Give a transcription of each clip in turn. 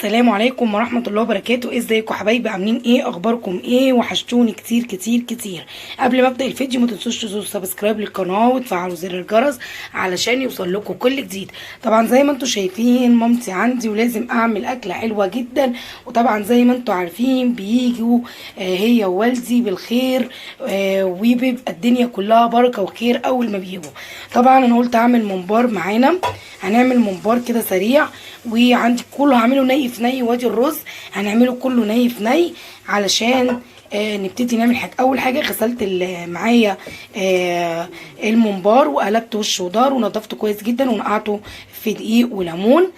السلام عليكم ورحمة الله وبركاته. ازيكم حبايبي؟ عاملين ايه؟ اخباركم ايه؟ وحشتوني كتير كتير كتير. قبل ما ابدا الفيديو ما تنسوش تدوسوا سبسكرايب للقناه وتفعلوا زر الجرس علشان يوصل لكم كل جديد. طبعا زي ما انتم شايفين مامتي عندي ولازم اعمل اكله حلوه جدا، وطبعا زي ما انتم عارفين بيجوا هي ووالدي بالخير، وبيبقى الدنيا كلها بركه وخير اول ما بيجوا. طبعا انا قلت اعمل ممبار معانا، هنعمل ممبار كده سريع، وعندي كله هعمله ني في ني، وادي الرز هنعمله كله ني في ني علشان نبتدي نعمل حاجه. اول حاجه غسلت معايا الممبار وقلبت وش ودار ونضفته كويس جدا ونقعته في دقيق وليمون.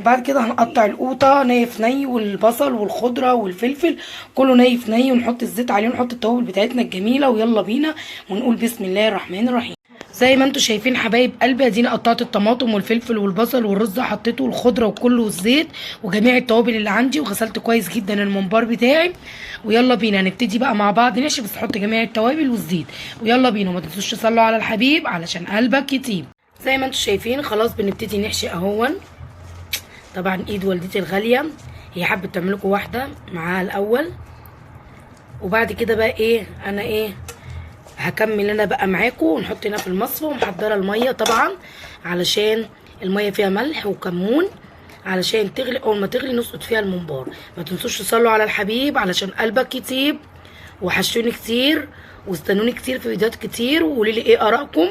بعد كده هنقطع القوطه ني في ني، والبصل والخضره والفلفل كله ني في ني، ونحط الزيت عليه ونحط التوابل بتاعتنا الجميله، ويلا بينا ونقول بسم الله الرحمن الرحيم. زي ما انتم شايفين حبايب قلبي، اديني قطعت الطماطم والفلفل والبصل والرز حطيته والخضره وكله والزيت وجميع التوابل اللي عندي، وغسلت كويس جدا الممبار بتاعي. ويلا بينا نبتدي بقى مع بعض نحشي، بس حط جميع التوابل والزيت ويلا بينا. وما تنسوش تصلوا على الحبيب علشان قلبك يطيب. زي ما انتم شايفين خلاص بنبتدي نحشي اهون. طبعا ايد والدتي الغاليه هي حابه تعمل لكم واحده معاها الاول، وبعد كده بقى انا هكمل انا بقى معاكم. ونحط هنا في المصفى ومحضره الميه طبعا علشان الميه فيها ملح وكمون علشان تغلي. اول ما تغلي نسقط فيها الممبار. ما تنسوش تصلوا على الحبيب علشان قلبك يطيب. وحشتوني كتير واستنوني كتير في فيديوهات كتير، وقولي لي ايه ارائكم.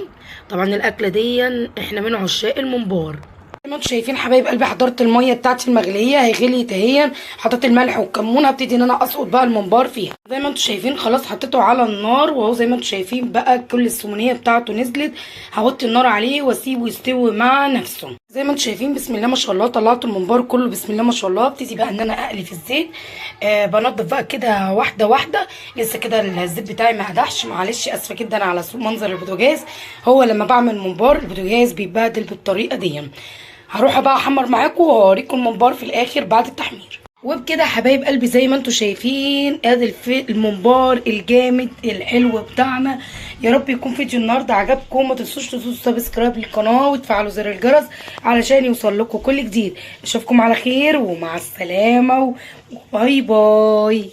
طبعا الاكله دي احنا من عشاق الممبار. زي ما انتم شايفين حبايب قلبي حضرت الميه بتاعتي المغليه، هي غليت اهي، حطيت الملح والكمون، هبتدي ان انا اسقط بقى الممبار فيها. زي ما انتم شايفين خلاص حطيته على النار، وهو زي ما انتم شايفين بقى كل السمنيه بتاعته نزلت. هوطي النار عليه واسيبه يستوي مع نفسه. زي ما انتم شايفين بسم الله ما شاء الله طلعت الممبار كله بسم الله ما شاء الله. ابتدي بقى ان انا اقلي في الزيت، بنضف بقى كده واحده واحده. لسه كده الزيت بتاعي ما قدحش، معلش اسفه جدا على سوء منظر البوتاجاز. هو لما بعمل ممبار البوتاجاز بيتبهدل بالطريقه دي. هروح بقى احمر معاكم واوريكم الممبار في الاخر بعد التحمير. وبكده حبايب قلبي زي ما انتم شايفين ادي الممبار الجامد الحلو بتاعنا. يا رب يكون فيديو النهارده عجبكم. ما تنسوش تدوسوا سبسكرايب للقناه وتفعلوا زر الجرس علشان يوصل لكم كل جديد. اشوفكم على خير ومع السلامه وباي باي.